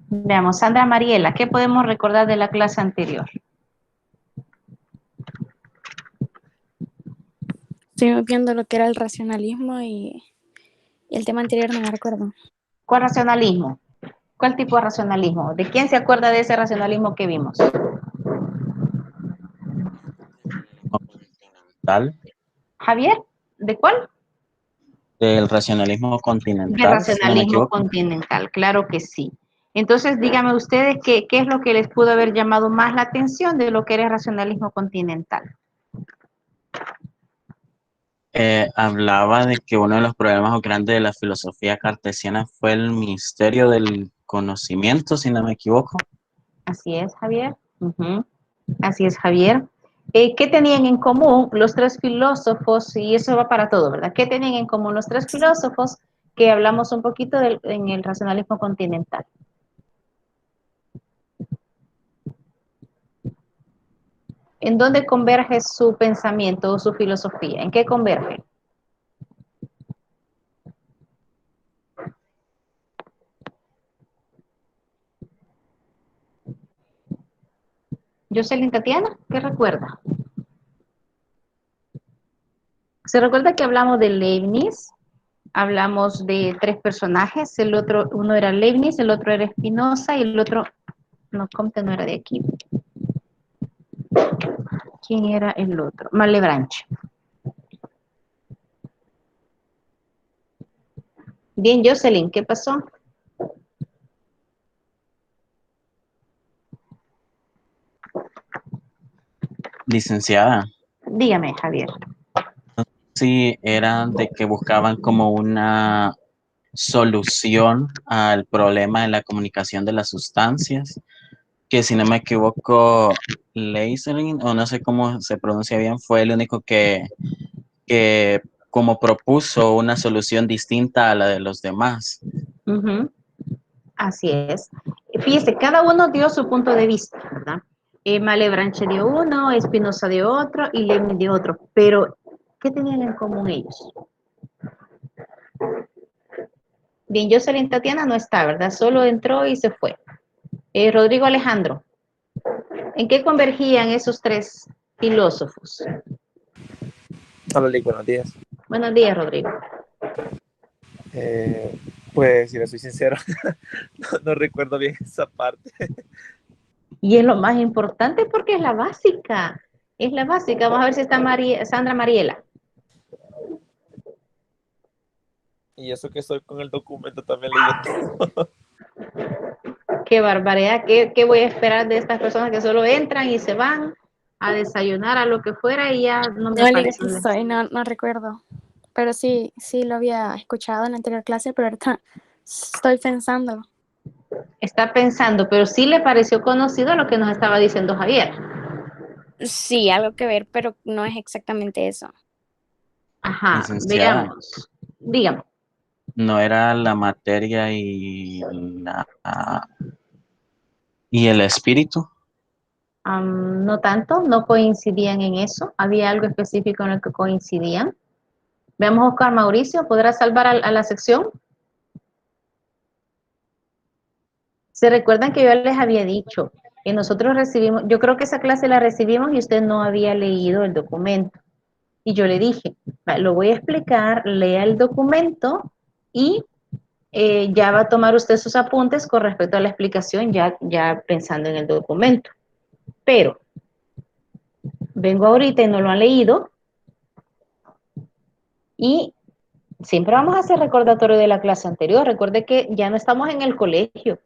Veamos, Sandra Mariela, ¿qué podemos recordar de la clase anterior? Estuvimos viendo lo que era el racionalismo y el tema anterior no me recuerdo. ¿Cuál racionalismo? ¿Cuál tipo de racionalismo? ¿De quién se acuerda de ese racionalismo que vimos? Continental, Javier, ¿de cuál? del racionalismo De continental, si no me racionalismo equivoco. continental, claro que sí. Entonces, díganme ustedes qué es lo que les pudo haber llamado más la atención de lo que era el racionalismo continental. Hablaba de que uno de los problemas más grandes de la filosofía cartesiana fue el misterio del conocimiento, si no me equivoco. Así es, Javier. Ujú. Así es, Javier. ¿Qué tenían en común los tres filósofos? Y eso va para todo, ¿verdad? ¿Qué tenían en común los tres filósofos que hablamos un poquito en el racionalismo continental? ¿En dónde converge su pensamiento o su filosofía? ¿En qué converge? Jocelyn Tatiana, ¿qué recuerda? ¿Se recuerda que hablamos de Leibniz? Hablamos de tres personajes, uno era Leibniz, el otro era Spinoza y el otro, no, Comte no era de aquí. ¿Quién era el otro? Malebranche. Bien, Jocelyn, ¿qué pasó? Licenciada, Dígame, Javier. sí, era de que buscaban como una solución al problema de la comunicación de las sustancias, que si no me equivoco, Leiselin, o no sé cómo se pronuncia bien, fue el único que como propuso una solución distinta a la de los demás. Ujú. Así es. Fíjese, cada uno dio su punto de vista, ¿verdad? Malebranche dio uno, Espinosa dio otro y Leibniz dio otro. Pero, ¿qué tenían en común ellos? Bien, Jocelyn Tatiana no está, ¿verdad? Solo entró y se fue. Rodrigo Alejandro, ¿en qué convergían esos tres filósofos? Hola, Lick, buenos días. Buenos días, Rodrigo. Pues, si le soy sincero, no recuerdo bien esa parte. Y es lo más importante porque es la básica. Es la básica. Vamos a ver si está Sandra Mariela. Y eso que estoy con el documento también leyendo. Qué barbaridad. ¿Qué voy a esperar de estas personas que solo entran y se van a desayunar a lo que fuera y ya no me No, Liga, aquí aparecen? estoy, no recuerdo. Pero sí lo había escuchado en la anterior clase, pero ahorita estoy pensando. Está pensando, pero sí le pareció conocido lo que nos estaba diciendo Javier. Sí, algo que ver, pero no es exactamente eso. Ajá, Licenciada, veamos. Dígame. no era la materia y el espíritu. No tanto, no coincidían en eso. Había algo específico en el que coincidían. Veamos, Oscar Mauricio, ¿podrá salvar a la sección? ¿Se recuerdan que yo les había dicho que nosotros recibimos, yo creo que esa clase la recibimos y usted no había leído el documento? Y yo le dije, lo voy a explicar, lea el documento y ya va a tomar usted sus apuntes con respecto a la explicación, ya pensando en el documento. Pero vengo ahorita y no lo han leído y siempre vamos a hacer recordatorio de la clase anterior. Recuerde que ya no estamos en el colegio.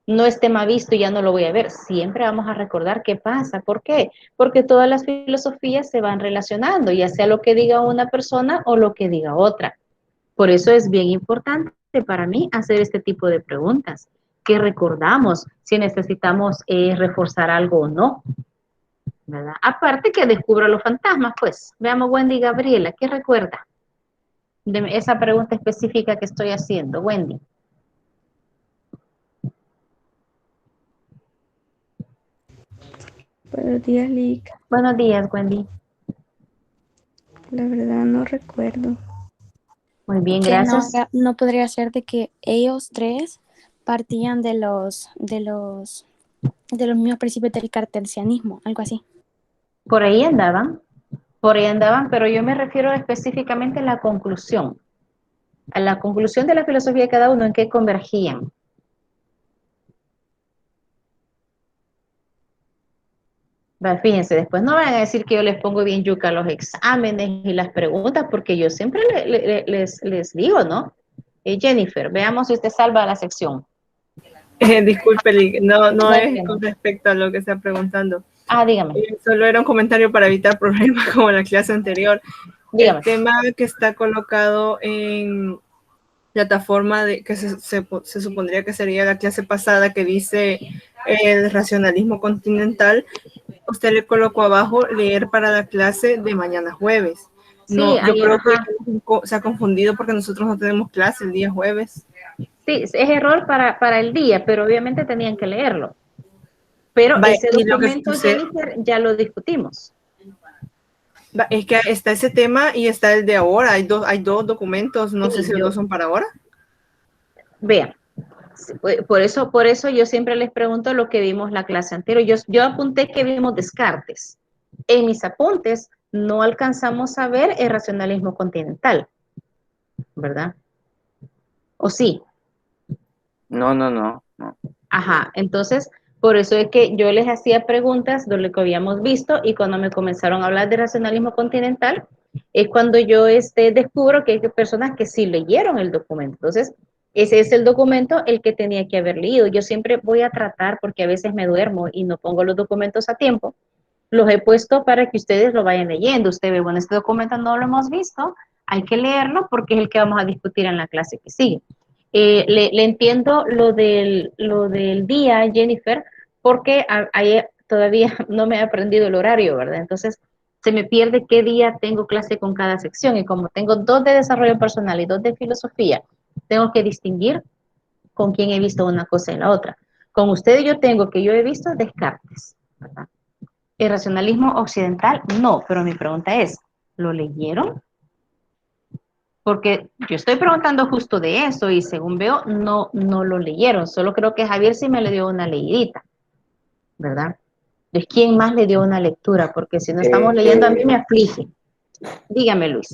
No es tema visto y ya no lo voy a ver. Siempre vamos a recordar qué pasa. ¿Por qué? Porque todas las filosofías se van relacionando, ya sea lo que diga una persona o lo que diga otra. Por eso es bien importante para mí hacer este tipo de preguntas, que recordamos si necesitamos reforzar algo o no, ¿verdad? Aparte que descubra los fantasmas, pues. Veamos, Wendy Gabriela, ¿qué recuerda de esa pregunta específica que estoy haciendo, Wendy? Buenos días, Lick. Buenos días, Wendy. La verdad no recuerdo. Muy bien, Que no, gracias. no podría ser de que ellos tres partían de los mismos principios del cartesianismo, algo así. Por ahí andaban, pero yo me refiero específicamente a la conclusión de la filosofía de cada uno, en qué convergían. Fíjense, después no van a decir que yo les pongo bien yuca los exámenes y las preguntas, porque yo siempre les digo, ¿no? Jennifer, veamos si usted salva la sección. Disculpe, no No es entiendo. con respecto a lo que está preguntando. Dígame. Solo era un comentario para evitar problemas como en la clase anterior. Dígame. El tema que está colocado en plataforma que se supondría que sería la clase pasada, que dice el racionalismo continental, usted le colocó abajo leer para la clase de mañana jueves. Sí, No, yo ahí, creo ajá. que se ha confundido porque nosotros no tenemos clase el día jueves. Sí, es error para el día, pero obviamente tenían que leerlo. Pero Vaya, ese y lo que documento, sucede- Jennifer, ya lo discutimos. Es que está ese tema y está el de ahora. Hay dos documentos, no sé si los dos son para ahora. Vean, por eso yo siempre les pregunto lo que vimos la clase anterior. Yo apunté que vimos Descartes. En mis apuntes no alcanzamos a ver el racionalismo continental, ¿verdad? ¿O sí? No. Ajá, entonces, por eso es que yo les hacía preguntas de lo que habíamos visto, y cuando me comenzaron a hablar de racionalismo continental, es cuando yo descubro que hay personas que sí leyeron el documento. Entonces, ese es el documento el que tenía que haber leído. Yo siempre voy a tratar, porque a veces me duermo y no pongo los documentos a tiempo, los he puesto para que ustedes lo vayan leyendo. Usted ve, bueno, este documento no lo hemos visto, hay que leerlo porque es el que vamos a discutir en la clase que sigue. Le entiendo lo del día, Jennifer, porque ahí todavía no me he aprendido el horario, ¿verdad? Entonces, se me pierde qué día tengo clase con cada sección, y como tengo 2 de desarrollo personal y 2 de filosofía, tengo que distinguir con quién he visto una cosa y la otra. Con ustedes yo he visto Descartes, ¿verdad? El racionalismo occidental, no, pero mi pregunta es, ¿lo leyeron? Porque yo estoy preguntando justo de eso y según veo, no lo leyeron. Solo creo que Javier sí me le dio una leidita, ¿verdad? Entonces, ¿quién más le dio una lectura? Porque si no estamos leyendo, a mí me aflige. Dígame, Luis.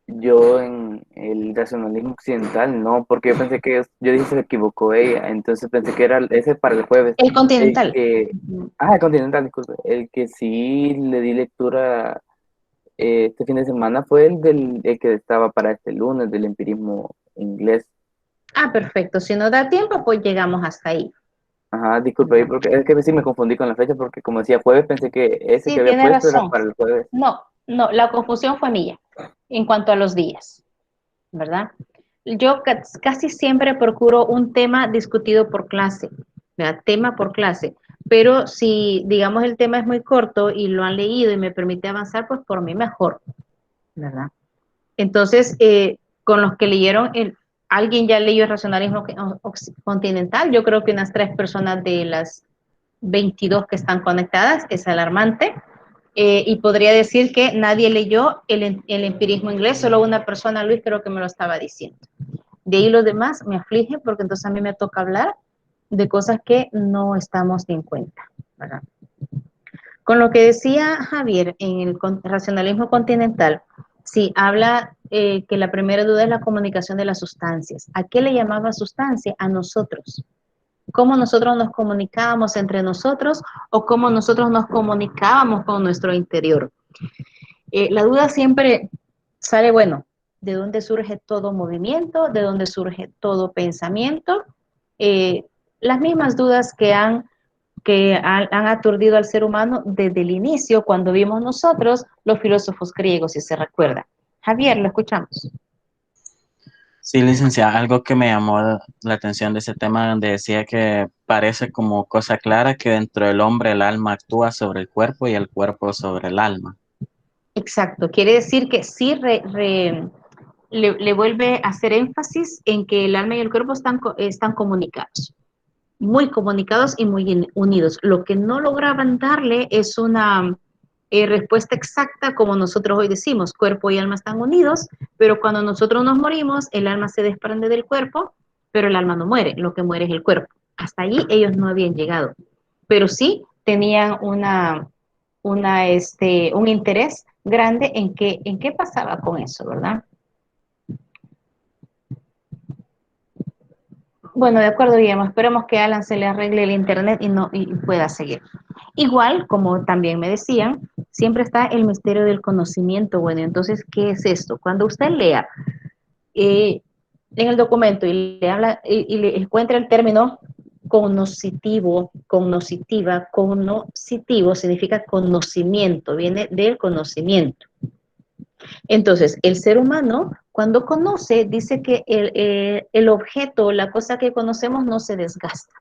Yo en el racionalismo occidental no, porque yo pensé que, yo dije se equivocó ella, entonces pensé que era ese para el jueves. El continental. El continental, disculpe. El que sí le di lectura este fin de semana fue el que estaba para este lunes, del empirismo inglés. Perfecto. Si no da tiempo, pues llegamos hasta ahí. Ajá, disculpe ahí, porque es que sí me confundí con la fecha, porque como decía jueves, pensé que ese Sí, que había tiene puesto era razón. para el jueves. No, la confusión fue mía en cuanto a los días, ¿verdad? Yo casi siempre procuro un tema discutido por clase, ¿verdad? Tema por clase. Pero si, digamos, el tema es muy corto y lo han leído y me permite avanzar, pues por mí mejor, ¿verdad? Entonces, con los que leyeron, alguien ya leyó el racionalismo continental. Yo creo que unas 3 personas de las 22 que están conectadas. Es alarmante. Y podría decir que nadie leyó el empirismo inglés, solo una persona, Luis, creo que me lo estaba diciendo. De ahí los demás me aflige, porque entonces a mí me toca hablar de cosas que no estamos en cuenta, ¿verdad? Con lo que decía Javier en el racionalismo continental, sí, habla que la primera duda es la comunicación de las sustancias. ¿A qué le llamaba sustancia? A nosotros. ¿Cómo nosotros nos comunicábamos entre nosotros o cómo nosotros nos comunicábamos con nuestro interior? La duda siempre sale, bueno, ¿de dónde surge todo movimiento? ¿De dónde surge todo pensamiento? Las mismas dudas que han aturdido al ser humano desde el inicio, cuando vimos nosotros los filósofos griegos, si se recuerda. Javier, lo escuchamos. Sí, licenciada, algo que me llamó la atención de ese tema, donde decía que parece como cosa clara que dentro del hombre el alma actúa sobre el cuerpo y el cuerpo sobre el alma. Exacto, quiere decir que sí le vuelve a hacer énfasis en que el alma y el cuerpo están comunicados, muy comunicados y muy unidos. Lo que no lograban darle es una respuesta exacta, como nosotros hoy decimos, cuerpo y alma están unidos, pero cuando nosotros nos morimos, el alma se desprende del cuerpo pero el alma no muere, lo que muere es el cuerpo. Hasta allí ellos no habían llegado, pero sí tenían un interés grande en qué pasaba con eso, ¿verdad? Bueno, de acuerdo, Guillermo. Esperemos que a Alan se le arregle el internet y pueda seguir. Igual, como también me decían, siempre está el misterio del conocimiento. Bueno, entonces, ¿qué es esto? Cuando usted lea en el documento y le habla y le encuentra el término cognoscitivo, cognoscitiva, cognoscitivo significa conocimiento, viene del conocimiento. Entonces, el ser humano, cuando conoce, dice que el objeto, la cosa que conocemos, no se desgasta.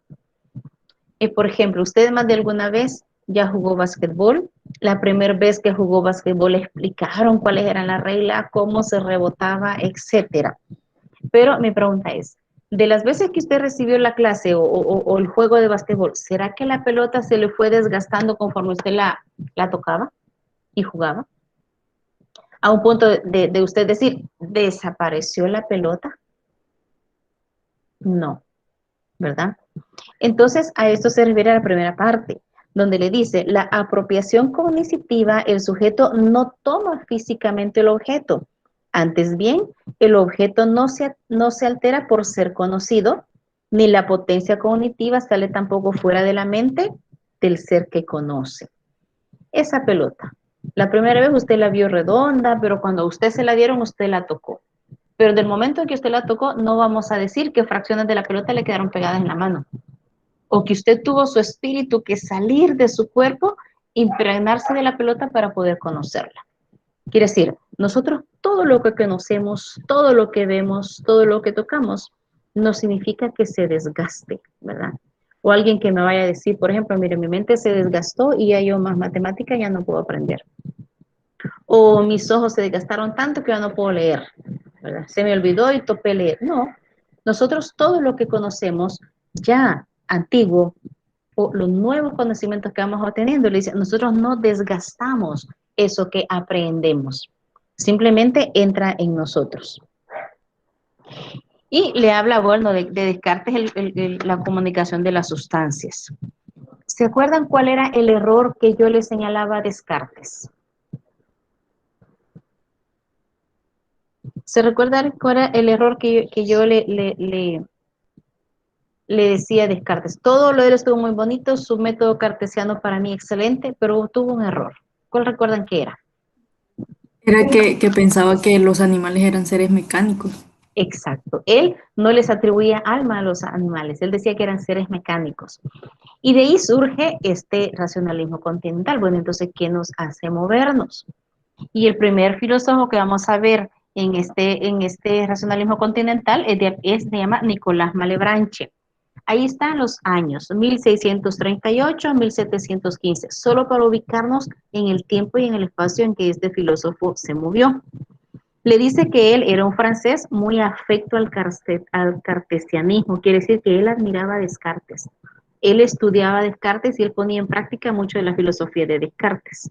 Por ejemplo, usted más de alguna vez ya jugó básquetbol. La primera vez que jugó básquetbol le explicaron cuáles eran las reglas, cómo se rebotaba, etcétera. Pero mi pregunta es, de las veces que usted recibió la clase o el juego de básquetbol, ¿será que la pelota se le fue desgastando conforme usted la tocaba y jugaba? A un punto de usted decir, ¿desapareció la pelota? No, ¿verdad? Entonces, a esto se refiere a la primera parte, donde le dice, la apropiación cognitiva, el sujeto no toma físicamente el objeto. Antes bien, el objeto no se altera por ser conocido, ni la potencia cognitiva sale tampoco fuera de la mente del ser que conoce. Esa pelota, la primera vez usted la vio redonda, pero cuando a usted se la dieron, usted la tocó. Pero del momento en que usted la tocó, no vamos a decir que fracciones de la pelota le quedaron pegadas en la mano. O que usted tuvo su espíritu que salir de su cuerpo, impregnarse de la pelota para poder conocerla. Quiere decir, nosotros todo lo que conocemos, todo lo que vemos, todo lo que tocamos, no significa que se desgaste, ¿verdad? O alguien que me vaya a decir, por ejemplo, mire, mi mente se desgastó y ya yo más matemática ya no puedo aprender. O mis ojos se desgastaron tanto que ya no puedo leer, ¿verdad? Se me olvidó y topé leer. No, nosotros todo lo que conocemos ya antiguo o los nuevos conocimientos que vamos obteniendo, nosotros no desgastamos eso que aprendemos, simplemente entra en nosotros. Y le habla, bueno, de Descartes, la comunicación de las sustancias. ¿Se acuerdan cuál era el error que yo le señalaba a Descartes? ¿Se recuerdan cuál era el error que yo le decía a Descartes? Todo lo de él estuvo muy bonito, su método cartesiano para mí excelente, pero tuvo un error. ¿Cuál recuerdan que era? Era que pensaba que los animales eran seres mecánicos. Exacto. Él no les atribuía alma a los animales, él decía que eran seres mecánicos. Y de ahí surge este racionalismo continental. Bueno, entonces, ¿qué nos hace movernos? Y el primer filósofo que vamos a ver en este racionalismo continental se llama Nicolás Malebranche. Ahí están los años, 1638, 1715, solo para ubicarnos en el tiempo y en el espacio en que este filósofo se movió. Le dice que él era un francés muy afecto al cartesianismo, quiere decir que él admiraba a Descartes. Él estudiaba a Descartes y él ponía en práctica mucho de la filosofía de Descartes.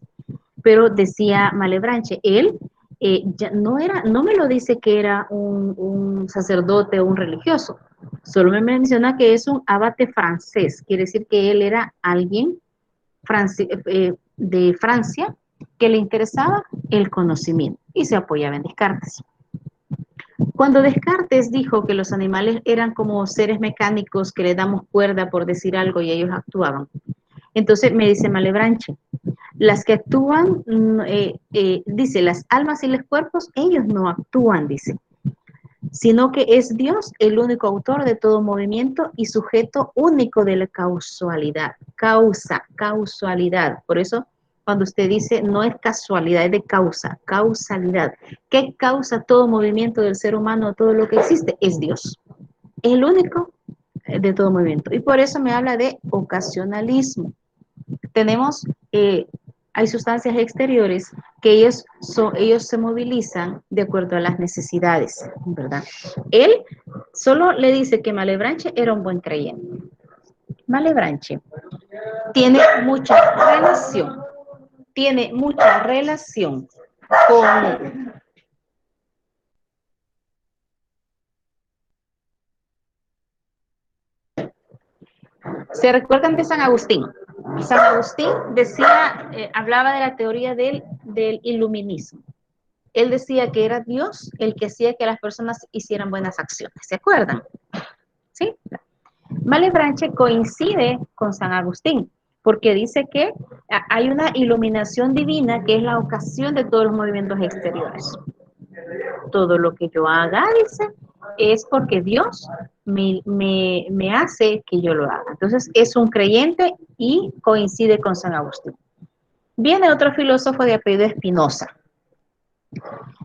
Pero decía Malebranche, él ya no me lo dice que era un sacerdote o un religioso, solo me menciona que es un abate francés, quiere decir que él era alguien de Francia que le interesaba el conocimiento y se apoyaba en Descartes. Cuando Descartes dijo que los animales eran como seres mecánicos que le damos cuerda por decir algo y ellos actuaban, entonces me dice Malebranche, las que actúan, dice, las almas y los cuerpos, ellos no actúan, dice, sino que es Dios el único autor de todo movimiento y sujeto único de la causalidad. Causalidad. Por eso, cuando usted dice, no es casualidad, es de causalidad. ¿Qué causa todo movimiento del ser humano, todo lo que existe? Es Dios. Es el único de todo movimiento. Y por eso me habla de ocasionalismo. Tenemos, hay sustancias exteriores que ellos se movilizan de acuerdo a las necesidades, ¿verdad? Él solo le dice que Malebranche era un buen creyente. Malebranche tiene mucha relación con Se recuerdan de San Agustín. San Agustín decía, hablaba de la teoría del iluminismo. Él decía que era Dios el que hacía que las personas hicieran buenas acciones. ¿Se acuerdan? ¿Sí? Malebranche coincide con San Agustín, porque dice que hay una iluminación divina que es la ocasión de todos los movimientos exteriores. Todo lo que yo haga, dice, es porque Dios me hace que yo lo haga. Entonces es un creyente y coincide con San Agustín. Viene otro filósofo de apellido Spinoza.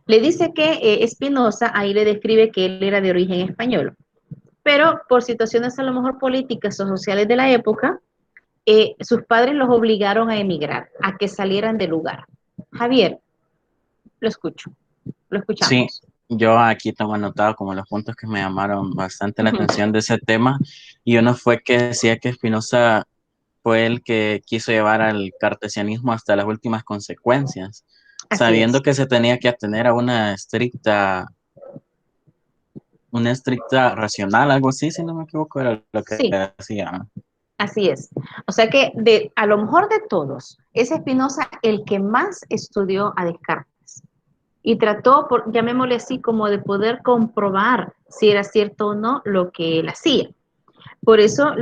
Le dice que Spinoza ahí le describe que él era de origen español, pero por situaciones a lo mejor políticas o sociales de la época, sus padres los obligaron a emigrar, a que salieran del lugar. Javier, lo escucho, lo Sí, escuchamos. yo aquí tengo anotado como los puntos que me llamaron bastante la atención de ese tema, y uno fue que decía que Spinoza fue el que quiso llevar al cartesianismo hasta las últimas consecuencias, Así sabiendo es. que se tenía que atener a una estricta racional, algo así, si no me equivoco, era lo que Sí, decía. así es. O sea que a lo mejor de todos, es Spinoza el que más estudió a Descartes y trató, llamémosle así, como de poder comprobar si era cierto o no lo que él hacía. Por eso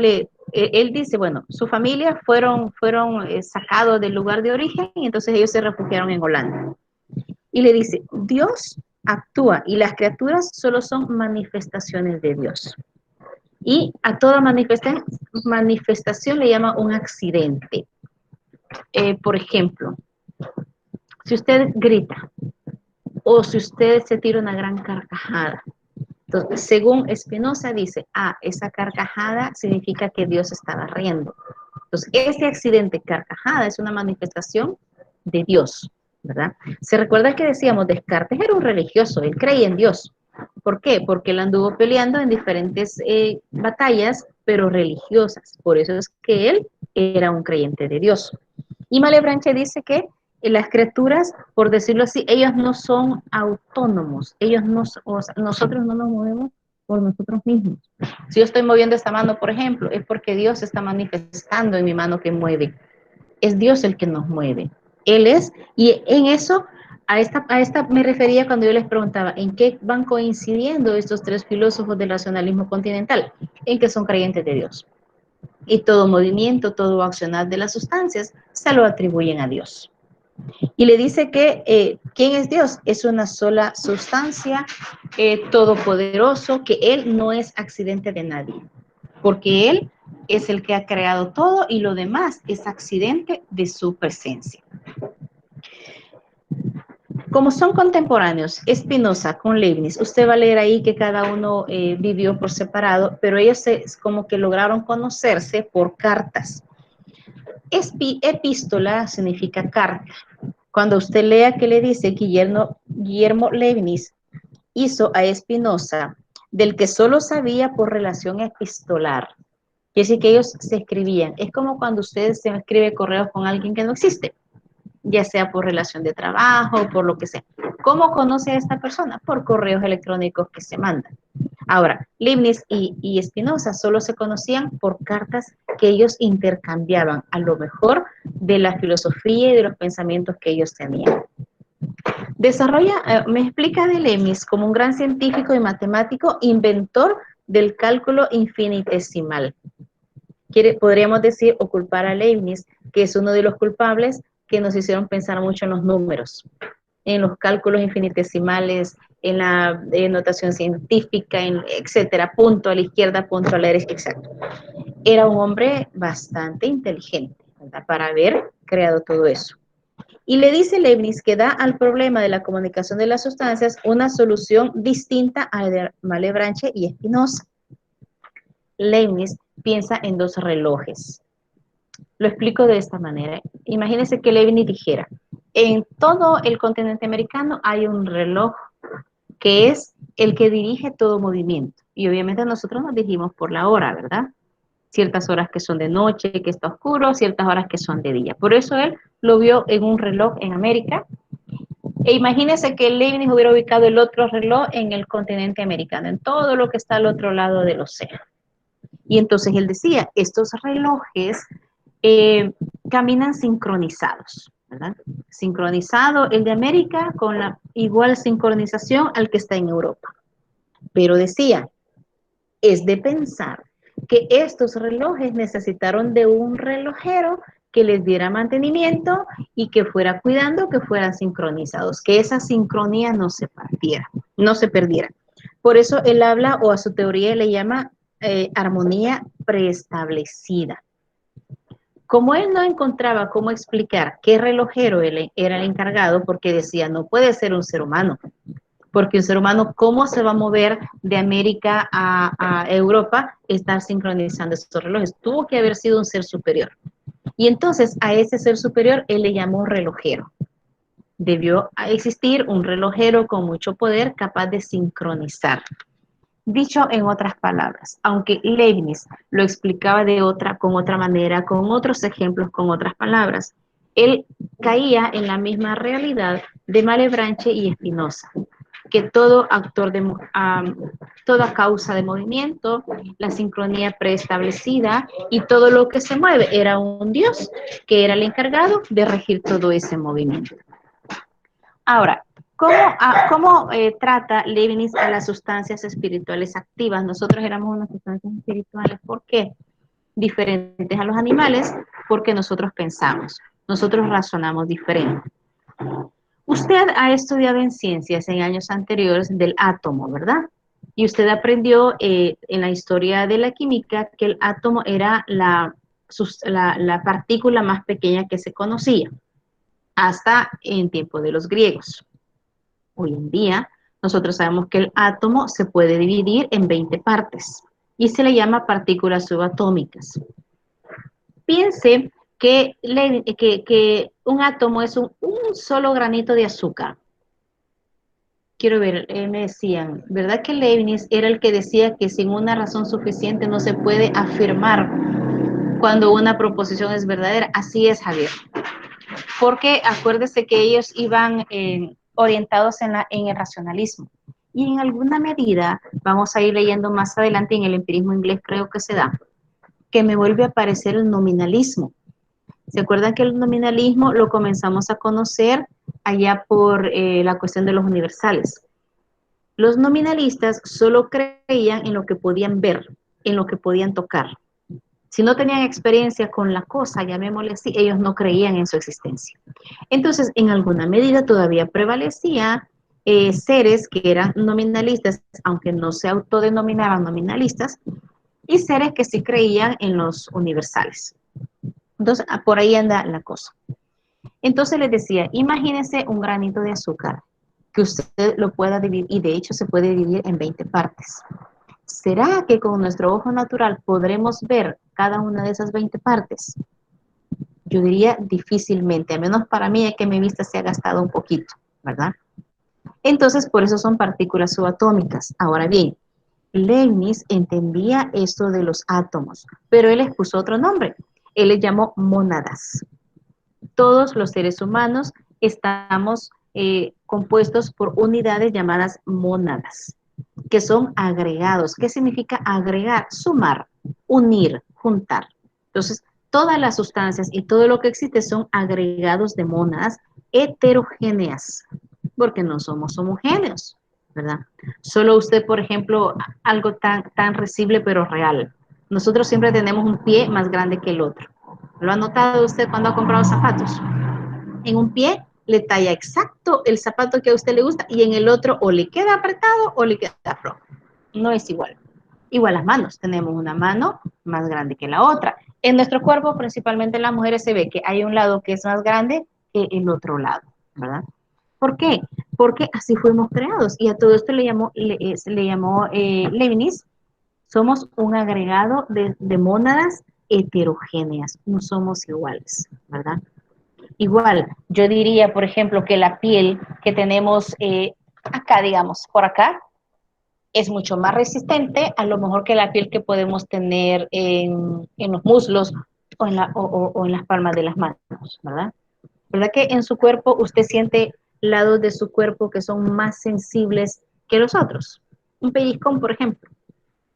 él dice, bueno, su familia fueron sacados del lugar de origen y entonces ellos se refugiaron en Holanda. Y le dice, Dios actúa y las criaturas solo son manifestaciones de Dios. Y a toda manifestación le llama un accidente. Por ejemplo, si usted grita o si usted se tira una gran carcajada, entonces, según Spinoza dice, esa carcajada significa que Dios estaba riendo. Entonces, ese accidente carcajada es una manifestación de Dios, ¿verdad? Se recuerda que decíamos, Descartes era un religioso, él creía en Dios. ¿Por qué? Porque él anduvo peleando en diferentes batallas, pero religiosas. Por eso es que él era un creyente de Dios. Y Malebranche dice que las criaturas, por decirlo así, ellos no son autónomos, nosotros no nos movemos por nosotros mismos. Si yo estoy moviendo esta mano, por ejemplo, es porque Dios está manifestando en mi mano que mueve. Es Dios el que nos mueve. Él es, y en eso, a esta me refería cuando yo les preguntaba, ¿en qué van coincidiendo estos tres filósofos del racionalismo continental? En que son creyentes de Dios. Y todo movimiento, todo accionar de las sustancias se lo atribuyen a Dios. Y le dice que ¿quién es Dios? Es una sola sustancia, todopoderoso, que Él no es accidente de nadie, porque Él es el que ha creado todo y lo demás es accidente de su presencia. Como son contemporáneos, Spinoza con Leibniz, usted va a leer ahí que cada uno vivió por separado, pero ellos como que lograron conocerse por cartas. Epístola significa carta. Cuando usted lea que le dice Guillermo Leibniz hizo a Spinoza, del que solo sabía por relación epistolar. Quiere decir que ellos se escribían. Es como cuando usted se escribe correos con alguien que no existe, ya sea por relación de trabajo, por lo que sea. ¿Cómo conoce a esta persona? Por correos electrónicos que se mandan. Ahora, Leibniz y Spinoza solo se conocían por cartas que ellos intercambiaban, a lo mejor de la filosofía y de los pensamientos que ellos tenían. Me explica de Leibniz como un gran científico y matemático, inventor del cálculo infinitesimal. Podríamos decir o culpar a Leibniz, que es uno de los culpables que nos hicieron pensar mucho en los números, en los cálculos infinitesimales, en la notación científica, etcétera, punto a la izquierda, punto a la derecha, exacto. Era un hombre bastante inteligente, ¿verdad?, para haber creado todo eso. Y le dice Leibniz que da al problema de la comunicación de las sustancias una solución distinta a la de Malebranche y Spinoza. Leibniz piensa en dos relojes. Lo explico de esta manera. Imagínense que Leibniz dijera, en todo el continente americano hay un reloj que es el que dirige todo movimiento. Y obviamente nosotros nos dirigimos por la hora, ¿verdad? Ciertas horas que son de noche, que está oscuro, ciertas horas que son de día. Por eso él lo vio en un reloj en América. E imagínense que Leibniz hubiera ubicado el otro reloj en el continente americano, en todo lo que está al otro lado del océano. Y entonces él decía, estos relojes caminan sincronizados, ¿verdad? Sincronizado el de América con la igual sincronización al que está en Europa. Pero decía, es de pensar que estos relojes necesitaron de un relojero que les diera mantenimiento y que fuera cuidando, que fueran sincronizados, que esa sincronía no se partiera, no se perdiera. Por eso él habla, o a su teoría le llama armonía preestablecida. Como él no encontraba cómo explicar qué relojero él era el encargado, porque decía, no puede ser un ser humano, porque un ser humano, ¿cómo se va a mover de América a Europa, estar sincronizando estos relojes? Tuvo que haber sido un ser superior. Y entonces a ese ser superior él le llamó relojero. Debió existir un relojero con mucho poder capaz de sincronizar. Dicho en otras palabras, aunque Leibniz lo explicaba con otra manera, con otros ejemplos, con otras palabras, él caía en la misma realidad de Malebranche y Spinoza, que toda causa de movimiento, la sincronía preestablecida y todo lo que se mueve era un Dios que era el encargado de regir todo ese movimiento. Ahora, ¿cómo trata Leibniz a las sustancias espirituales activas? Nosotros éramos unas sustancias espirituales. ¿Por qué? Diferentes a los animales, porque nosotros pensamos, nosotros razonamos diferente. Usted ha estudiado en ciencias en años anteriores del átomo, ¿verdad? Y usted aprendió en la historia de la química que el átomo era la partícula más pequeña que se conocía, hasta en tiempo de los griegos. Hoy en día, nosotros sabemos que el átomo se puede dividir en 20 partes y se le llama partículas subatómicas. Piense que un átomo es un solo granito de azúcar. Quiero ver, me decían, ¿verdad que Leibniz era el que decía que sin una razón suficiente no se puede afirmar cuando una proposición es verdadera? Así es, Javier. Porque acuérdese que ellos iban orientados en el racionalismo. Y en alguna medida, vamos a ir leyendo más adelante en el empirismo inglés, creo que se da, que me vuelve a aparecer el nominalismo. ¿Se acuerdan que el nominalismo lo comenzamos a conocer allá por la cuestión de los universales? Los nominalistas solo creían en lo que podían ver, en lo que podían tocar. Si no tenían experiencia con la cosa, llamémosle así, ellos no creían en su existencia. Entonces, en alguna medida todavía prevalecía seres que eran nominalistas, aunque no se autodenominaban nominalistas, y seres que sí creían en los universales. Entonces, por ahí anda la cosa. Entonces les decía, imagínense un granito de azúcar que usted lo pueda dividir, y de hecho se puede dividir en 20 partes. ¿Será que con nuestro ojo natural podremos ver cada una de esas 20 partes? Yo diría difícilmente, a menos para mí es que mi vista se ha gastado un poquito, ¿verdad? Entonces, por eso son partículas subatómicas. Ahora bien, Leibniz entendía esto de los átomos, pero él les puso otro nombre. Él les llamó mónadas. Todos los seres humanos estamos compuestos por unidades llamadas mónadas, que son agregados. ¿Qué significa agregar? Sumar, unir, juntar. Entonces, todas las sustancias y todo lo que existe son agregados de mónadas heterogéneas, porque no somos homogéneos, ¿verdad? Solo usted, por ejemplo, algo tan risible pero real. Nosotros siempre tenemos un pie más grande que el otro. ¿Lo ha notado usted cuando ha comprado zapatos? En un pie le talla exacto el zapato que a usted le gusta y en el otro o le queda apretado o le queda flojo. No es igual. Igual las manos. Tenemos una mano más grande que la otra. En nuestro cuerpo, principalmente en las mujeres, se ve que hay un lado que es más grande que el otro lado, ¿verdad? ¿Por qué? Porque así fuimos creados. Y a todo esto le llamó Leibniz. Somos un agregado de mónadas heterogéneas. No somos iguales, ¿verdad? Igual, yo diría, por ejemplo, que la piel que tenemos acá, digamos, por acá, es mucho más resistente a lo mejor que la piel que podemos tener en los muslos o en las palmas de las manos, ¿verdad? ¿Verdad que en su cuerpo usted siente lados de su cuerpo que son más sensibles que los otros? Un pellizcón, por ejemplo.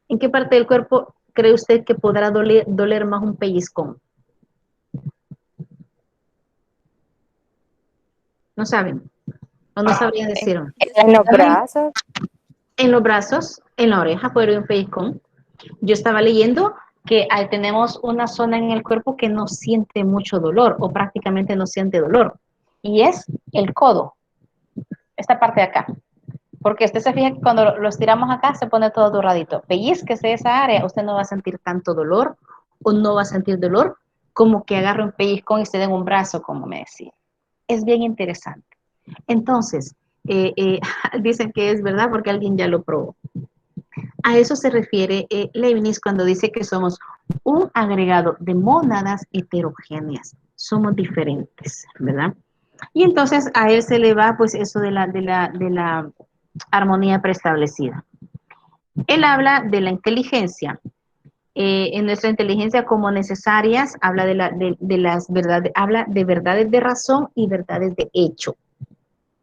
¿En qué parte del cuerpo cree usted que podrá doler más un pellizcón? No saben, o no sabrían decirlo. En los brazos. En los brazos, en la oreja puede haber un pellizcón. Yo estaba leyendo que tenemos una zona en el cuerpo que no siente mucho dolor o prácticamente no siente dolor, y es el codo, esta parte de acá. Porque usted se fija que cuando lo estiramos acá se pone todo doradito. Pellizquese esa área, usted no va a sentir tanto dolor o no va a sentir dolor como que agarre un pellizcón y se dé un brazo, como me decía. Es bien interesante. Entonces, dicen que es verdad porque alguien ya lo probó. A eso se refiere Leibniz cuando dice que somos un agregado de mónadas heterogéneas. Somos diferentes, ¿verdad? Y entonces a él se le va pues eso de la armonía preestablecida. Él habla de la inteligencia. En nuestra inteligencia como necesarias, habla de las verdades, habla de verdades de razón y verdades de hecho.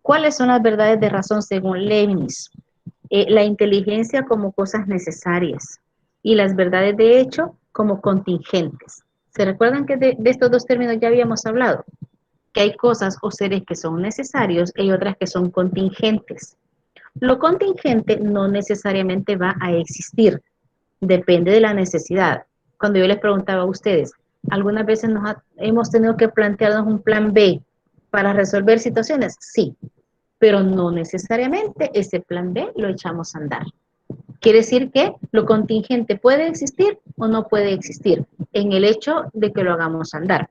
¿Cuáles son las verdades de razón según Leibniz? La inteligencia como cosas necesarias y las verdades de hecho como contingentes. ¿Se recuerdan que de estos dos términos ya habíamos hablado? Que hay cosas o seres que son necesarios y otras que son contingentes. Lo contingente no necesariamente va a existir, depende de la necesidad. Cuando yo les preguntaba a ustedes, ¿algunas veces hemos tenido que plantearnos un plan B para resolver situaciones? Sí, pero no necesariamente ese plan B lo echamos a andar. Quiere decir que lo contingente puede existir o no puede existir en el hecho de que lo hagamos andar.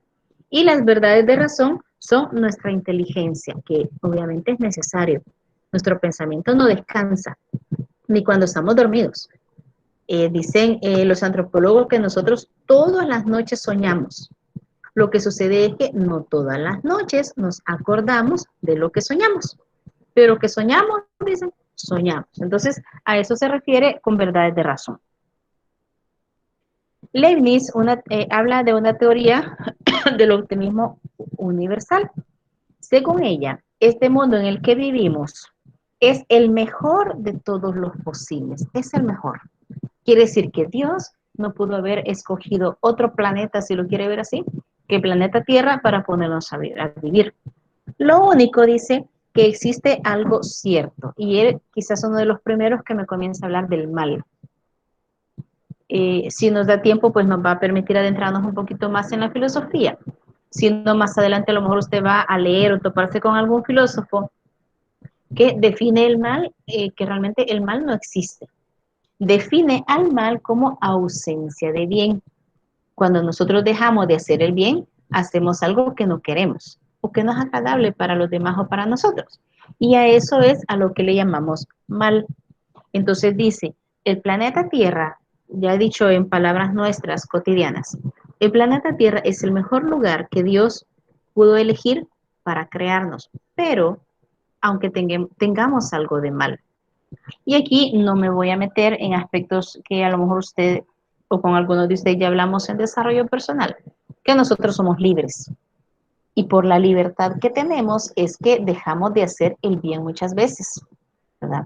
Y las verdades de razón son nuestra inteligencia, que obviamente es necesario. Nuestro pensamiento no descansa, ni cuando estamos dormidos. Dicen los antropólogos que nosotros todas las noches soñamos. Lo que sucede es que no todas las noches nos acordamos de lo que soñamos. Pero que soñamos, dicen, soñamos. Entonces, a eso se refiere con verdades de razón. Leibniz habla de una teoría del optimismo universal. Según ella, este mundo en el que vivimos es el mejor de todos los posibles, es el mejor. Quiere decir que Dios no pudo haber escogido otro planeta, si lo quiere ver así, que el planeta Tierra para ponernos a vivir. Lo único, dice, que existe algo cierto, y él quizás uno de los primeros que me comienza a hablar del mal. Si nos da tiempo, pues nos va a permitir adentrarnos un poquito más en la filosofía. Si no, más adelante a lo mejor usted va a leer o toparse con algún filósofo que define el mal, que realmente el mal no existe. Define al mal como ausencia de bien. Cuando nosotros dejamos de hacer el bien, hacemos algo que no queremos o que no es agradable para los demás o para nosotros. Y a eso es a lo que le llamamos mal. Entonces dice, el planeta Tierra, ya he dicho en palabras nuestras cotidianas, el planeta Tierra es el mejor lugar que Dios pudo elegir para crearnos, pero aunque tengamos algo de mal. Y aquí no me voy a meter en aspectos que a lo mejor usted o con algunos de ustedes ya hablamos en desarrollo personal, que nosotros somos libres. Y por la libertad que tenemos es que dejamos de hacer el bien muchas veces, ¿verdad?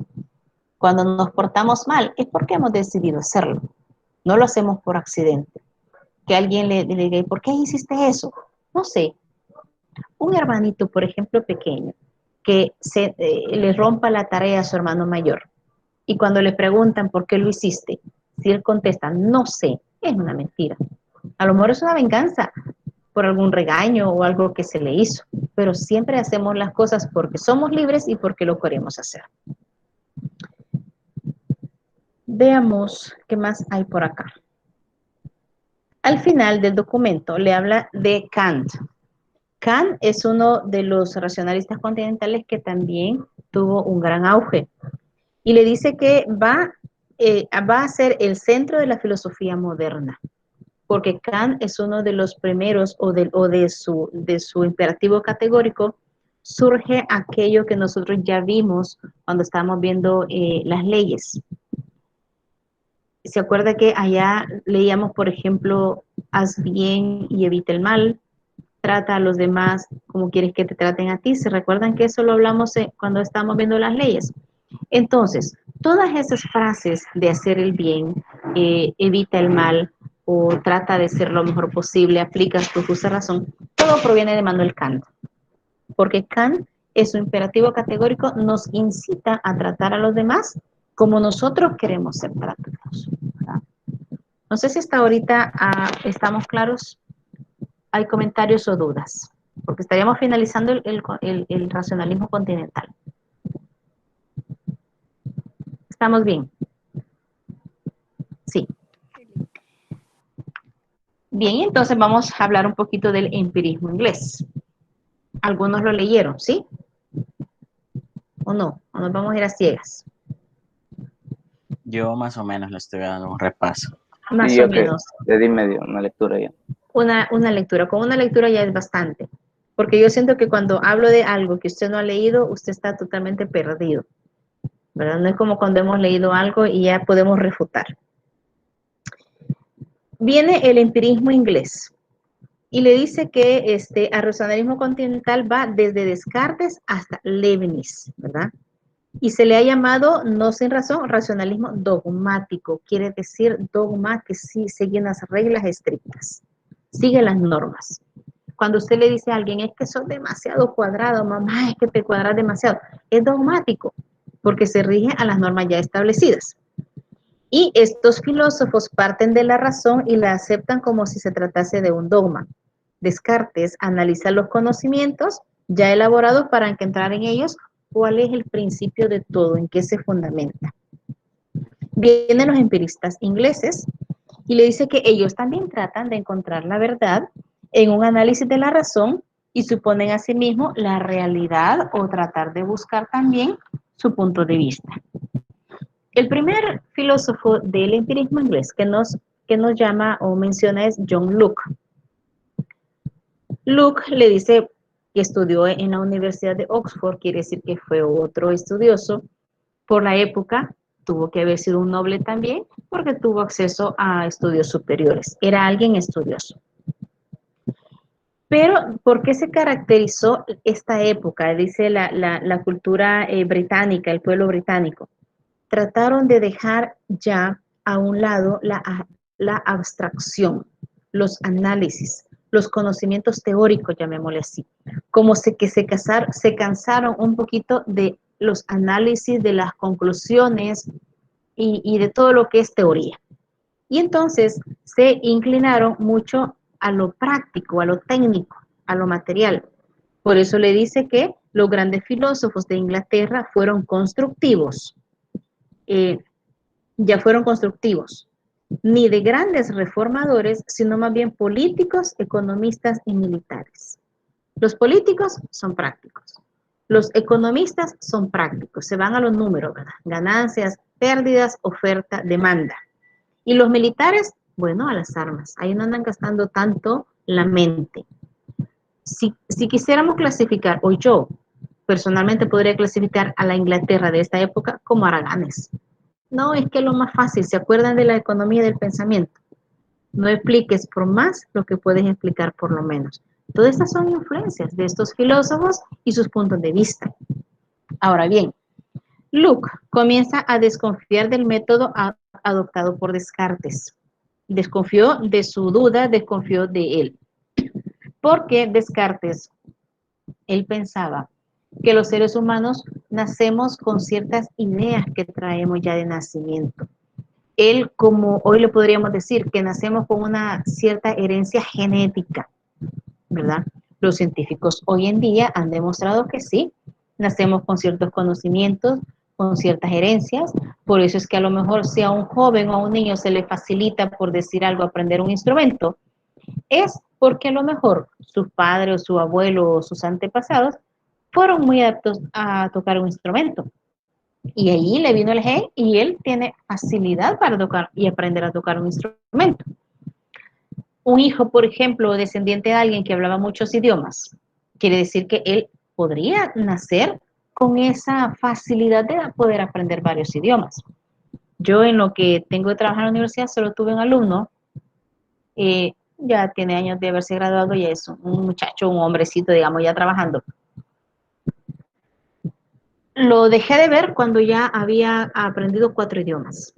Cuando nos portamos mal es porque hemos decidido hacerlo. No lo hacemos por accidente. Que alguien le diga, ¿por qué hiciste eso? No sé. Un hermanito, por ejemplo, pequeño, que le rompa la tarea a su hermano mayor. Y cuando le preguntan por qué lo hiciste, si él contesta, no sé, es una mentira. A lo mejor es una venganza por algún regaño o algo que se le hizo, pero siempre hacemos las cosas porque somos libres y porque lo queremos hacer. Veamos qué más hay por acá. Al final del documento le habla de Kant. Kant es uno de los racionalistas continentales que también tuvo un gran auge. Y le dice que va a ser el centro de la filosofía moderna, porque Kant es uno de los primeros de su imperativo categórico, surge aquello que nosotros ya vimos cuando estábamos viendo las leyes. ¿Se acuerda que allá leíamos, por ejemplo, haz bien y evita el mal? Trata a los demás como quieres que te traten a ti. ¿Se recuerdan que eso lo hablamos cuando estábamos viendo las leyes? Entonces, todas esas frases de hacer el bien evita el mal o trata de ser lo mejor posible, aplicas tu justa razón, todo proviene de Manuel Kant, porque Kant en su imperativo categórico nos incita a tratar a los demás como nosotros queremos ser tratados, ¿verdad? No sé si hasta ahorita estamos claros, hay comentarios o dudas, porque estaríamos finalizando el racionalismo continental. ¿Estamos bien? Sí. Bien, entonces vamos a hablar un poquito del empirismo inglés. Algunos lo leyeron, ¿sí? ¿O no? ¿O nos vamos a ir a ciegas? Yo más o menos le estoy dando un repaso. Más Sí, o yo que menos. le di medio una lectura ya. Una lectura. Con una lectura ya es bastante. Porque yo siento que cuando hablo de algo que usted no ha leído, usted está totalmente perdido, ¿verdad? No es como cuando hemos leído algo y ya podemos refutar. Viene el empirismo inglés y le dice que el racionalismo continental va desde Descartes hasta Leibniz, ¿verdad? Y se le ha llamado, no sin razón, racionalismo dogmático. Quiere decir dogma que sí sigue las reglas estrictas, sigue las normas. Cuando usted le dice a alguien, es que sos demasiado cuadrado, mamá, es que te cuadras demasiado, es dogmático, porque se rige a las normas ya establecidas. Y estos filósofos parten de la razón y la aceptan como si se tratase de un dogma. Descartes analiza los conocimientos ya elaborados para que entrar en ellos cuál es el principio de todo, en qué se fundamenta. Vienen los empiristas ingleses y le dice que ellos también tratan de encontrar la verdad en un análisis de la razón y suponen a sí mismo la realidad o tratar de buscar también su punto de vista. El primer filósofo del empirismo inglés que nos llama o menciona es John Locke. Locke le dice que estudió en la Universidad de Oxford, quiere decir que fue otro estudioso. Por la época tuvo que haber sido un noble también, porque tuvo acceso a estudios superiores. Era alguien estudioso. Pero, ¿por qué se caracterizó esta época? Dice la cultura británica, el pueblo británico. Trataron de dejar ya a un lado la abstracción, los análisis, los conocimientos teóricos, llamémosle así, como que se cansaron un poquito de los análisis, de las conclusiones y de todo lo que es teoría. Y entonces se inclinaron mucho a lo práctico, a lo técnico, a lo material. Por eso le dice que los grandes filósofos de Inglaterra fueron constructivos. Ya fueron constructivos, ni de grandes reformadores, sino más bien políticos, economistas y militares. Los políticos son prácticos, los economistas son prácticos, se van a los números, ¿verdad? Ganancias, pérdidas, oferta, demanda. Y los militares, bueno, a las armas, ahí no andan gastando tanto la mente. Si quisiéramos clasificar, o yo personalmente podría clasificar a la Inglaterra de esta época como haraganes. No, es que lo más fácil, ¿se acuerdan de la economía del pensamiento? No expliques por más lo que puedes explicar por lo menos. Todas estas son influencias de estos filósofos y sus puntos de vista. Ahora bien, Locke comienza a desconfiar del método adoptado por Descartes. Desconfió de su duda, desconfió de él. Porque Descartes, él pensaba que los seres humanos nacemos con ciertas ideas que traemos ya de nacimiento. Él, como hoy le podríamos decir, que nacemos con una cierta herencia genética, ¿verdad? Los científicos hoy en día han demostrado que sí, nacemos con ciertos conocimientos, con ciertas herencias, por eso es que a lo mejor si a un joven o a un niño se le facilita, por decir algo, aprender un instrumento, es porque a lo mejor sus padres o su abuelo o sus antepasados fueron muy aptos a tocar un instrumento. Y ahí le vino el gen y él tiene facilidad para tocar y aprender a tocar un instrumento. Un hijo, por ejemplo, descendiente de alguien que hablaba muchos idiomas, quiere decir que él podría nacer con esa facilidad de poder aprender varios idiomas. Yo en lo que tengo de trabajar en la universidad solo tuve un alumno, ya tiene años de haberse graduado, ya es un muchacho, un hombrecito, digamos, ya trabajando. Lo dejé de ver cuando ya había aprendido 4 idiomas.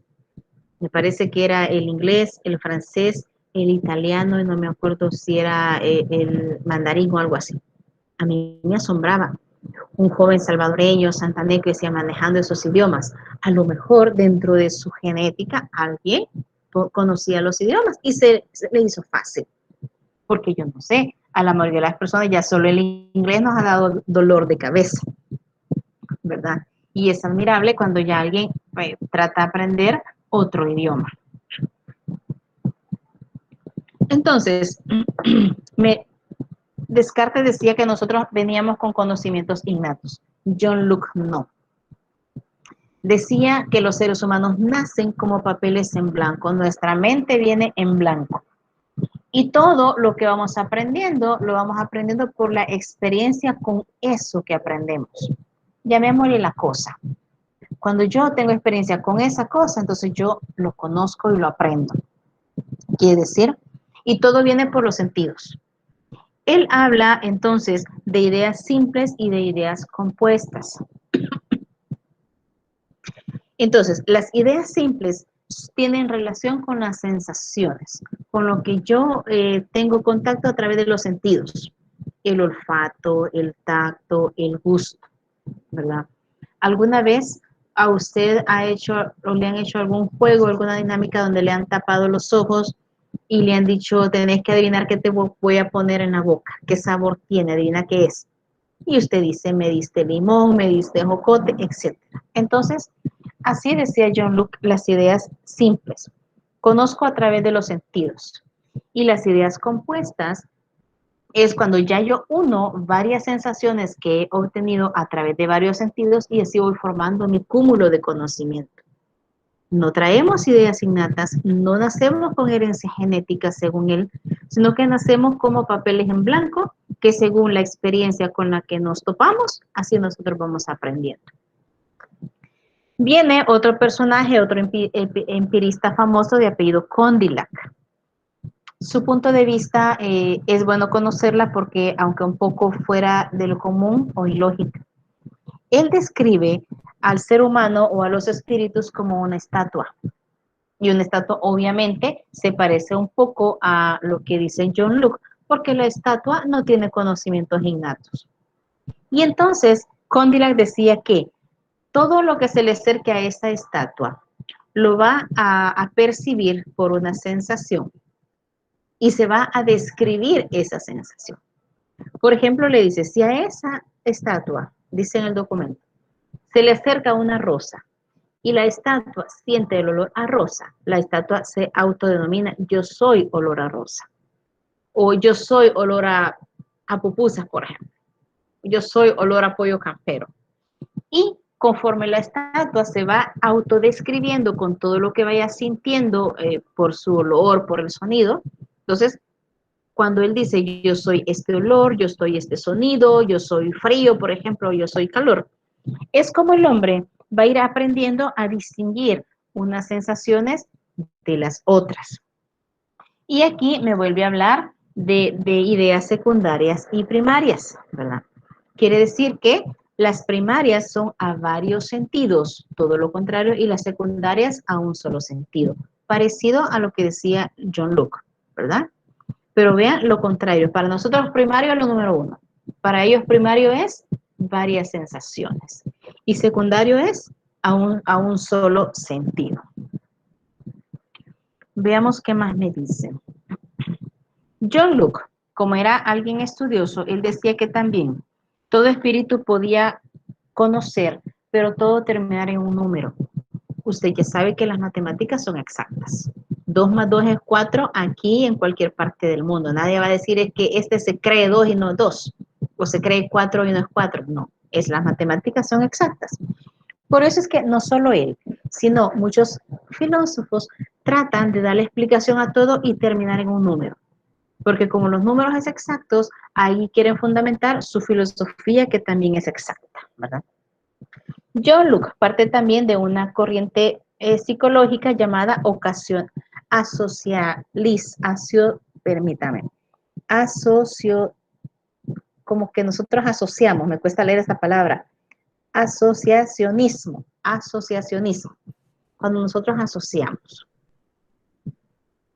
Me parece que era el inglés, el francés, el italiano, y no me acuerdo si era el mandarín o algo así. A mí me asombraba un joven salvadoreño, santaneco, que decía manejando esos idiomas. A lo mejor dentro de su genética alguien conocía los idiomas y se le hizo fácil. Porque yo no sé, a la mayoría de las personas ya solo el inglés nos ha dado dolor de cabeza, ¿verdad? Y es admirable cuando ya alguien trata de aprender otro idioma. Entonces, Descartes decía que nosotros veníamos con conocimientos innatos. John Locke no. Decía que los seres humanos nacen como papeles en blanco. Nuestra mente viene en blanco. Y todo lo que vamos aprendiendo, lo vamos aprendiendo por la experiencia con eso que aprendemos. Llamémosle la cosa. Cuando yo tengo experiencia con esa cosa, entonces yo lo conozco y lo aprendo. Quiere decir, y todo viene por los sentidos. Él habla entonces de ideas simples y de ideas compuestas. Entonces, las ideas simples tienen relación con las sensaciones, con lo que yo tengo contacto a través de los sentidos, el olfato, el tacto, el gusto, ¿verdad? ¿Alguna vez a usted ha hecho o le han hecho algún juego, alguna dinámica donde le han tapado los ojos y le han dicho, tenés que adivinar qué te voy a poner en la boca, qué sabor tiene, adivina qué es? Y usted dice, me diste limón, me diste jocote, etc. Entonces, así decía John Locke, las ideas simples. Conozco a través de los sentidos. Y las ideas compuestas es cuando ya yo uno varias sensaciones que he obtenido a través de varios sentidos y así voy formando mi cúmulo de conocimiento. No traemos ideas innatas, no nacemos con herencia genética según él, sino que nacemos como papeles en blanco que según la experiencia con la que nos topamos, así nosotros vamos aprendiendo. Viene otro personaje, otro empirista famoso de apellido Condillac. Su punto de vista es bueno conocerla porque, aunque un poco fuera de lo común o ilógica, él describe al ser humano o a los espíritus como una estatua. Y una estatua obviamente se parece un poco a lo que dice John Locke, porque la estatua no tiene conocimientos innatos. Y entonces Condillac decía que todo lo que se le acerque a esa estatua lo va a percibir por una sensación y se va a describir esa sensación. Por ejemplo, le dice, si a esa estatua, dice en el documento, se le acerca una rosa y la estatua siente el olor a rosa, la estatua se autodenomina yo soy olor a rosa. O yo soy olor a pupusas, por ejemplo. Yo soy olor a pollo campero. Y conforme la estatua se va autodescribiendo con todo lo que vaya sintiendo por su olor, por el sonido, entonces cuando él dice yo soy este olor, yo soy este sonido, yo soy frío, por ejemplo, yo soy calor, es como el hombre va a ir aprendiendo a distinguir unas sensaciones de las otras. Y aquí me vuelve a hablar de ideas secundarias y primarias, ¿verdad? Quiere decir que las primarias son a varios sentidos, todo lo contrario, y las secundarias a un solo sentido, parecido a lo que decía John Locke, ¿verdad? Pero vean lo contrario, para nosotros primario es lo número uno, para ellos primario es varias sensaciones y secundario es a un solo sentido. Veamos qué más me dicen. John Locke, como era alguien estudioso, él decía que también todo espíritu podía conocer, pero todo terminar en un número. Usted ya sabe que las matemáticas son exactas. 2 más 2 es 4 aquí en cualquier parte del mundo. Nadie va a decir es que este se cree 2 y no 2, o se cree 4 y no es 4. No, las matemáticas son exactas. Por eso es que no solo él, sino muchos filósofos tratan de darle explicación a todo y terminar en un número. Porque como los números es exactos, ahí quieren fundamentar su filosofía que también es exacta, ¿verdad? John Locke parte también de una corriente psicológica llamada como que nosotros asociamos, me cuesta leer esta palabra, asociacionismo, cuando nosotros asociamos.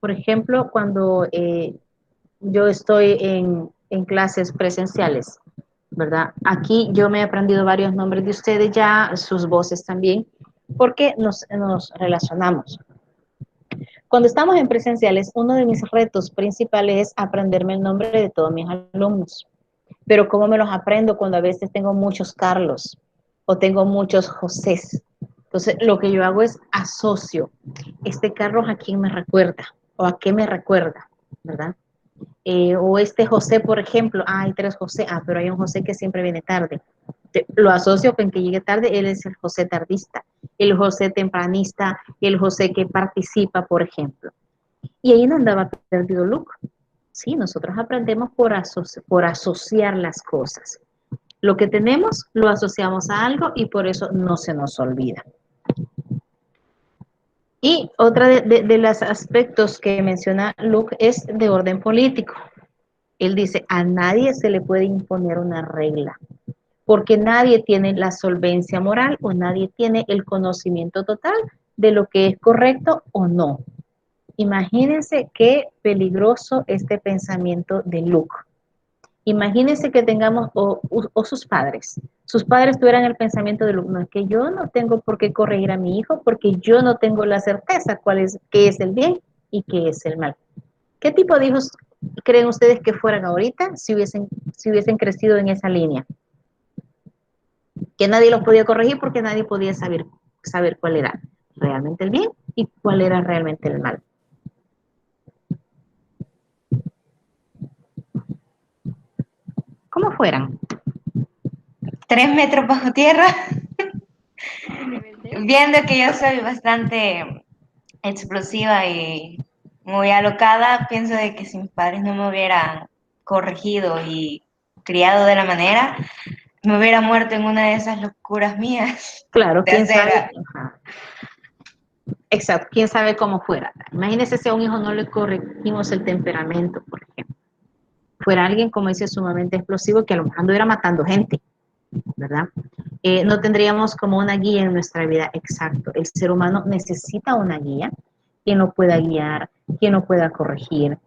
Por ejemplo, cuando yo estoy en clases presenciales, ¿verdad? Aquí yo me he aprendido varios nombres de ustedes ya, sus voces también, porque nos relacionamos. Cuando estamos en presenciales, uno de mis retos principales es aprenderme el nombre de todos mis alumnos. Pero ¿cómo me los aprendo cuando a veces tengo muchos Carlos o tengo muchos Josés? Entonces, lo que yo hago es asocio este Carlos a quién me recuerda o a qué me recuerda, ¿verdad? O este José, por ejemplo, hay 3 José, pero hay un José que siempre viene tarde. Lo asocio con que llegue tarde, él es el José tardista, el José tempranista, el José que participa, por ejemplo. Y ahí no andaba perdido Luke. Sí, nosotros aprendemos por asociar las cosas. Lo que tenemos lo asociamos a algo y por eso no se nos olvida. Y otra de los aspectos que menciona Luke es de orden político. Él dice, a nadie se le puede imponer una regla, porque nadie tiene la solvencia moral o nadie tiene el conocimiento total de lo que es correcto o no. Imagínense qué peligroso este pensamiento de Luke. Imagínense que tengamos, o sus padres tuvieran el pensamiento de Luke, no, es que yo no tengo por qué corregir a mi hijo porque yo no tengo la certeza qué es el bien y qué es el mal. ¿Qué tipo de hijos creen ustedes que fueran ahorita si hubiesen crecido en esa línea? Que nadie los podía corregir porque nadie podía saber cuál era realmente el bien y cuál era realmente el mal. ¿Cómo fueran? 3 metros bajo tierra. Viendo que yo soy bastante explosiva y muy alocada, pienso de que si mis padres no me hubieran corregido y criado de la manera, me hubiera muerto en una de esas locuras mías. Claro, quién hacer, sabe. Ajá. Exacto, quién sabe cómo fuera. Imagínese si a un hijo no le corregimos el temperamento, por ejemplo. Fuera alguien, como dice, sumamente explosivo, que a lo mejor anduviera matando gente, ¿verdad? No tendríamos como una guía en nuestra vida, exacto. El ser humano necesita una guía, quien lo pueda guiar, quien lo pueda corregir.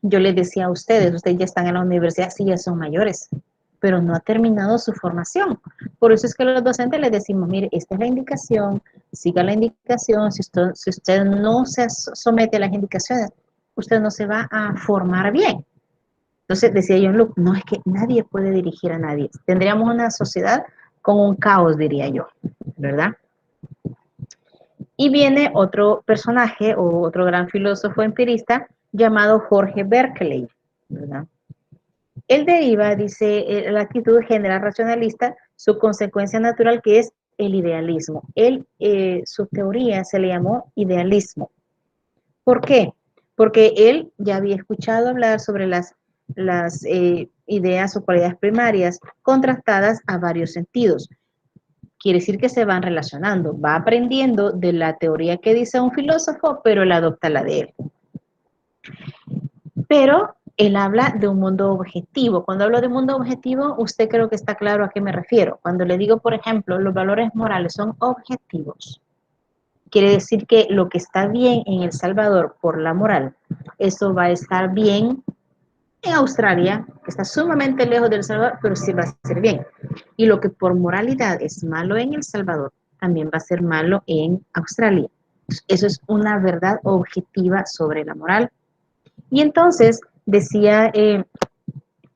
Yo les decía a ustedes ya están en la universidad, sí, ya son mayores, pero no ha terminado su formación. Por eso es que los docentes les decimos, mire, esta es la indicación, siga la indicación, si usted no se somete a las indicaciones, usted no se va a formar bien. Entonces decía yo, Luke, no es que nadie puede dirigir a nadie. Tendríamos una sociedad con un caos, diría yo, ¿verdad? Y viene otro personaje o otro gran filósofo empirista llamado Jorge Berkeley, ¿verdad? Él deriva, dice, la actitud general racionalista, su consecuencia natural que es el idealismo. Su teoría se le llamó idealismo. ¿Por qué? Porque él ya había escuchado hablar sobre las ideas o cualidades primarias contrastadas a varios sentidos. Quiere decir que se van relacionando, va aprendiendo de la teoría que dice un filósofo, pero él adopta la de él. Pero él habla de un mundo objetivo. Cuando hablo de mundo objetivo, usted creo que está claro a qué me refiero. Cuando le digo, por ejemplo, los valores morales son objetivos, quiere decir que lo que está bien en El Salvador por la moral, eso va a estar bien en Australia, que está sumamente lejos de El Salvador, pero sí va a ser bien. Y lo que por moralidad es malo en El Salvador, también va a ser malo en Australia. Eso es una verdad objetiva sobre la moral. Y entonces decía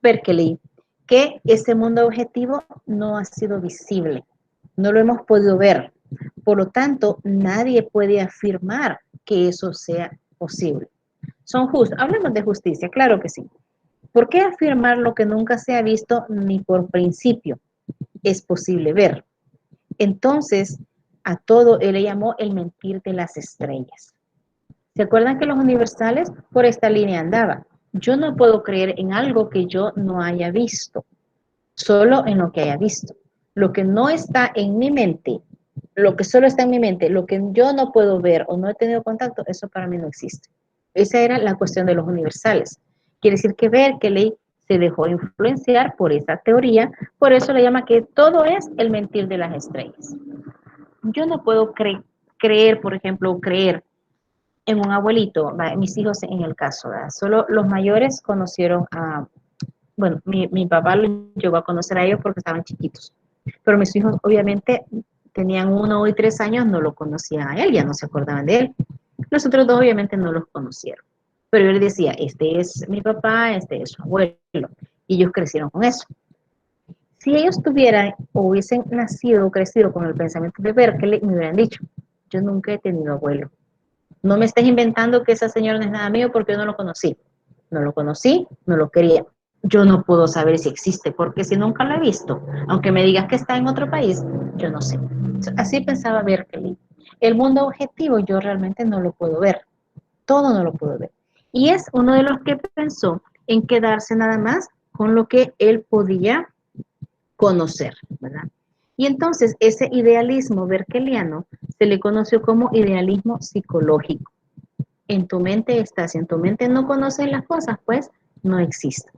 Berkeley que ese mundo objetivo no ha sido visible, no lo hemos podido ver. Por lo tanto, nadie puede afirmar que eso sea posible. Son justos. Hablemos de justicia, claro que sí. ¿Por qué afirmar lo que nunca se ha visto ni por principio es posible ver? Entonces, a todo él le llamó el mentir de las estrellas. ¿Se acuerdan que los universales por esta línea andaban? Yo no puedo creer en algo que yo no haya visto, solo en lo que haya visto. Lo que no está en mi mente, lo que solo está en mi mente, lo que yo no puedo ver o no he tenido contacto, eso para mí no existe. Esa era la cuestión de los universales. Quiere decir que Berkeley se dejó influenciar por esa teoría, por eso le llama que todo es el mentir de las estrellas. Yo no puedo creer, por ejemplo, creer en un abuelito, mis hijos en el caso, ¿verdad? Solo los mayores conocieron a, bueno, mi papá lo llegó a conocer a ellos porque estaban chiquitos, pero mis hijos obviamente tenían 1 y 3 años, no lo conocían a él, ya no se acordaban de él. Los otros dos obviamente no los conocieron, pero yo les decía, este es mi papá, este es su abuelo, y ellos crecieron con eso. Si ellos tuvieran o hubiesen nacido o crecido con el pensamiento de Berkeley, me hubieran dicho, yo nunca he tenido abuelo. No me estés inventando que esa señora no es nada mío porque yo no lo conocí. No lo conocí, no lo quería. Yo no puedo saber si existe, porque si nunca lo he visto, aunque me digas que está en otro país, yo no sé. Así pensaba Berkeley. El mundo objetivo yo realmente no lo puedo ver. Todo no lo puedo ver. Y es uno de los que pensó en quedarse nada más con lo que él podía conocer, ¿verdad? Y entonces ese idealismo berkeliano se le conoció como idealismo psicológico. En tu mente está, si en tu mente no conoces las cosas, pues no existen.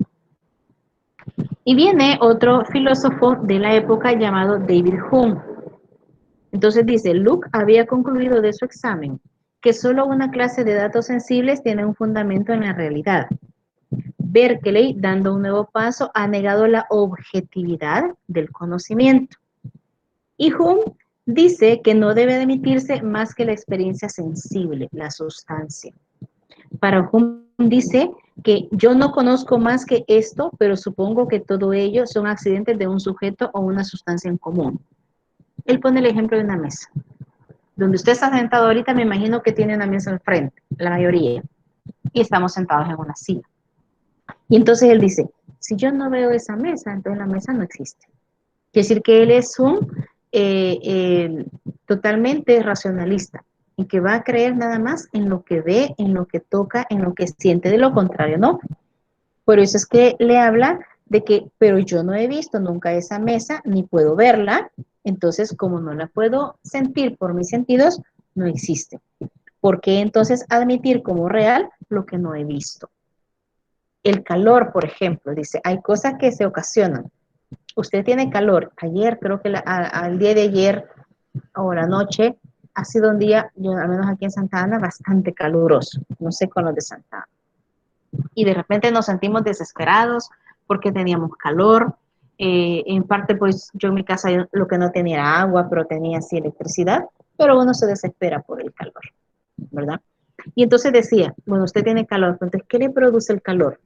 Y viene otro filósofo de la época llamado David Hume. Entonces dice, Luke había concluido de su examen que solo una clase de datos sensibles tiene un fundamento en la realidad. Berkeley, dando un nuevo paso, ha negado la objetividad del conocimiento. Y Hume dice que no debe admitirse más que la experiencia sensible, la sustancia. Para Hume dice que yo no conozco más que esto, pero supongo que todo ello son accidentes de un sujeto o una sustancia en común. Él pone el ejemplo de una mesa. Donde usted está sentado ahorita, me imagino que tiene una mesa al frente, la mayoría, y estamos sentados en una silla. Y entonces él dice, si yo no veo esa mesa, entonces la mesa no existe. Quiere decir que él es un totalmente racionalista y que va a creer nada más en lo que ve, en lo que toca, en lo que siente, de lo contrario, ¿no? Por eso es que le habla de que, pero yo no he visto nunca esa mesa, ni puedo verla, entonces como no la puedo sentir por mis sentidos, no existe. ¿Por qué entonces admitir como real lo que no he visto? El calor, por ejemplo, dice, hay cosas que se ocasionan. Usted tiene calor. Ayer, creo que al día de ayer o la noche, ha sido un día, yo, al menos aquí en Santa Ana, bastante caluroso. No sé con los de Santa Ana. Y de repente nos sentimos desesperados porque teníamos calor. En parte, pues yo en mi casa lo que no tenía era agua, pero tenía sí electricidad, pero uno se desespera por el calor, ¿verdad? Y entonces decía, bueno, usted tiene calor, entonces, ¿qué le produce el calor?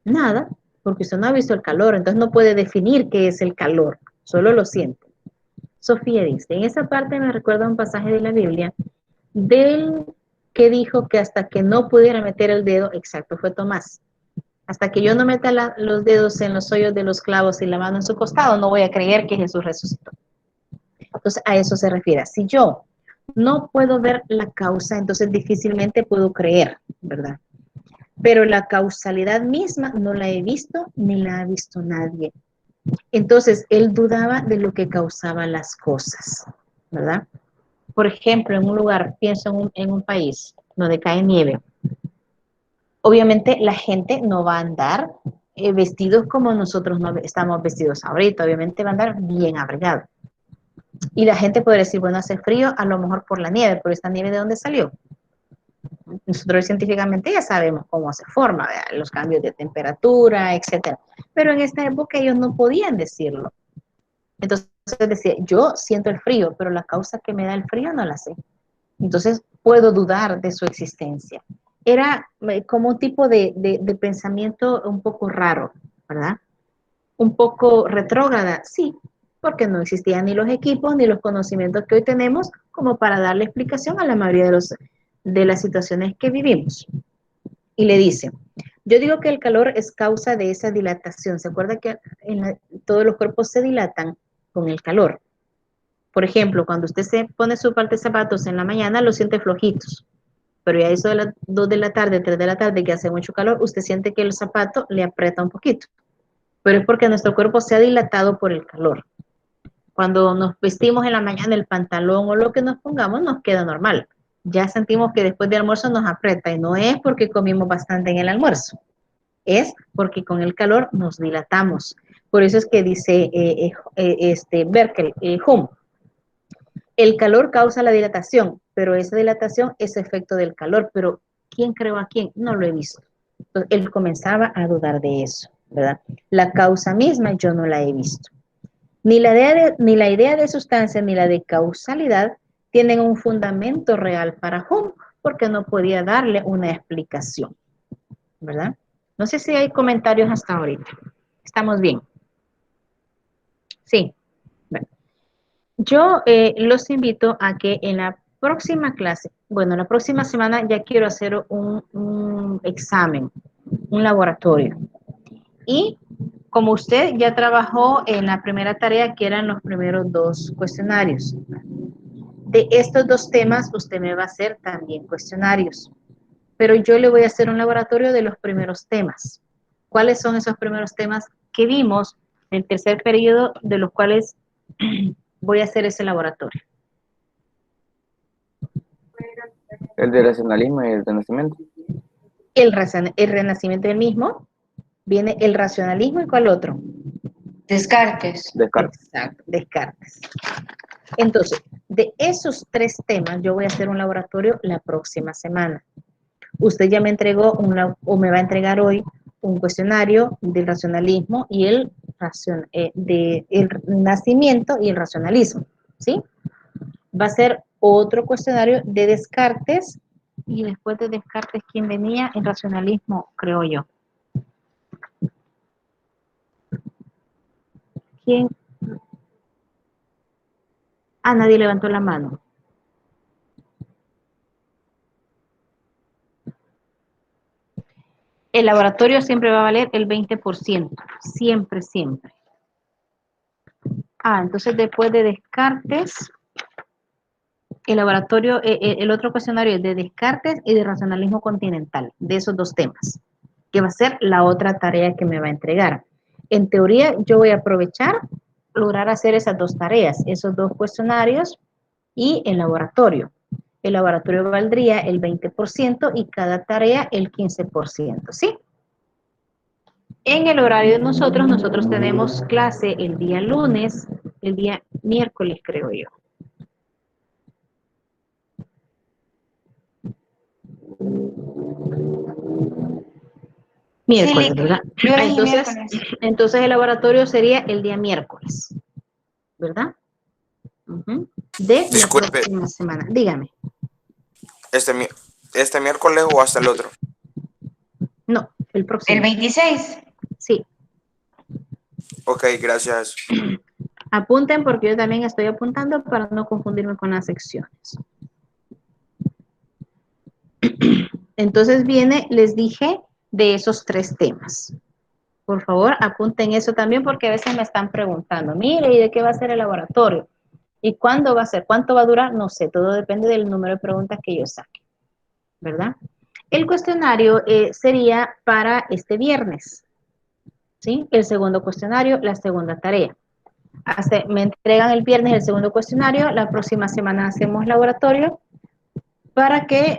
Nada, porque usted no ha visto el calor, entonces no puede definir qué es el calor, solo lo siente. Sofía dice, en esa parte me recuerda un pasaje de la Biblia del que dijo que hasta que no pudiera meter el dedo, exacto, fue Tomás, hasta que yo no meta los dedos en los hoyos de los clavos y la mano en su costado, no voy a creer que Jesús resucitó. Entonces a eso se refiere. Si yo no puedo ver la causa, entonces difícilmente puedo creer, ¿verdad? Pero la causalidad misma no la he visto ni la ha visto nadie. Entonces él dudaba de lo que causaba las cosas, ¿verdad? Por ejemplo, en un lugar, pienso en un país donde cae nieve. Obviamente la gente no va a andar vestidos como nosotros no estamos vestidos ahorita, obviamente va a andar bien abrigado. Y la gente podría decir, bueno, hace frío, a lo mejor por la nieve, pero esta nieve ¿de dónde salió? Nosotros científicamente ya sabemos cómo se forma, ¿verdad? Los cambios de temperatura, etcétera. Pero en esta época ellos no podían decirlo. Entonces decía, yo siento el frío, pero la causa que me da el frío no la sé. Entonces puedo dudar de su existencia. Era como un tipo de pensamiento un poco raro, ¿verdad? Un poco retrógrada, sí, porque no existían ni los equipos ni los conocimientos que hoy tenemos como para darle explicación a la mayoría de las situaciones que vivimos. Y le dice, yo digo que el calor es causa de esa dilatación. ¿Se acuerda que todos los cuerpos se dilatan con el calor? Por ejemplo, cuando usted se pone su par de zapatos en la mañana, los siente flojitos. Pero ya eso de las 2 de la tarde, 3 de la tarde, que hace mucho calor, usted siente que el zapato le aprieta un poquito. Pero es porque nuestro cuerpo se ha dilatado por el calor. Cuando nos vestimos en la mañana, el pantalón o lo que nos pongamos nos queda normal. Ya sentimos que después de almuerzo nos aprieta y no es porque comimos bastante en el almuerzo. Es porque con el calor nos dilatamos. Por eso es que dice Berkeley, Hume, El calor causa la dilatación, pero esa dilatación es efecto del calor. Pero ¿quién creó a quién? No lo he visto. Entonces, él comenzaba a dudar de eso, ¿verdad? La causa misma yo no la he visto. Ni la idea de sustancia ni la de causalidad tienen un fundamento real para Hume, porque no podía darle una explicación, ¿verdad? No sé si hay comentarios hasta ahorita. ¿Estamos bien? Sí. Bueno, yo los invito a que en la próxima clase, bueno, la próxima semana ya quiero hacer un examen, un laboratorio. Y como usted ya trabajó en la primera tarea, que eran los primeros 2 cuestionarios, de estos 2 temas usted me va a hacer también cuestionarios, pero yo le voy a hacer un laboratorio de los primeros temas. ¿Cuáles son esos primeros temas que vimos en el tercer periodo, de los cuales voy a hacer ese laboratorio? El de racionalismo y el renacimiento. El renacimiento del mismo, viene el racionalismo, ¿y cuál otro? Descartes. Descartes. Exacto, Descartes. Entonces, de esos 3 temas, yo voy a hacer un laboratorio la próxima semana. Usted ya me entregó o me va a entregar hoy un cuestionario del racionalismo y el nacimiento y el racionalismo, ¿sí? Va a ser otro cuestionario de Descartes, y después de Descartes, ¿quién venía? El racionalismo, creo yo. ¿Quién? Ah, nadie levantó la mano. El laboratorio siempre va a valer el 20%, siempre, siempre. Ah, entonces después de Descartes, el laboratorio, el otro cuestionario es de Descartes y de racionalismo continental, de esos 2 temas, que va a ser la otra tarea que me va a entregar. En teoría, yo voy a aprovechar, lograr hacer esas 2 tareas, esos 2 cuestionarios y el laboratorio. El laboratorio valdría el 20% y cada tarea el 15%, ¿sí? En el horario de nosotros tenemos clase el día lunes, el día miércoles, creo yo. Miércoles, Sí, ¿verdad? lunes y miércoles. Entonces el laboratorio sería el día miércoles, ¿verdad? De la Disculpe, próxima semana. Dígame. ¿este miércoles o hasta el otro? No, el El próximo. 26. Sí. Ok, gracias. Apunten porque yo también estoy apuntando para no confundirme con las secciones. Entonces viene, les dije, de esos 3 temas. Por favor, apunten eso también porque a veces me están preguntando, mire, ¿y de qué va a ser el laboratorio? ¿Y cuándo va a ser? ¿Cuánto va a durar? No sé, todo depende del número de preguntas que yo saque, ¿verdad? El cuestionario sería para este viernes, ¿sí? El segundo cuestionario, la segunda tarea. Me entregan el viernes el segundo cuestionario, la próxima semana hacemos laboratorio, para que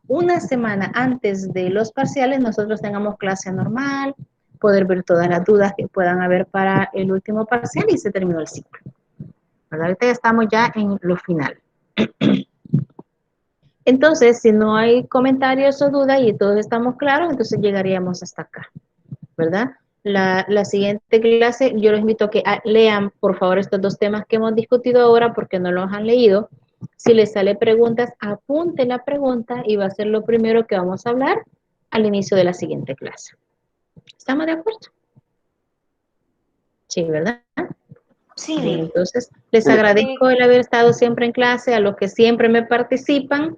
una semana antes de los parciales nosotros tengamos clase normal, poder ver todas las dudas que puedan haber para el último parcial y se terminó el ciclo. Ahorita ya estamos ya en lo final. Entonces, si no hay comentarios o dudas y todos estamos claros, entonces llegaríamos hasta acá, ¿verdad? La siguiente clase, yo los invito a que lean, por favor, estos 2 temas que hemos discutido ahora porque no los han leído. Si les sale preguntas, apunte la pregunta y va a ser lo primero que vamos a hablar al inicio de la siguiente clase. ¿Estamos de acuerdo? Sí, ¿verdad? Sí. Bien, entonces, les agradezco el haber estado siempre en clase, a los que siempre me participan.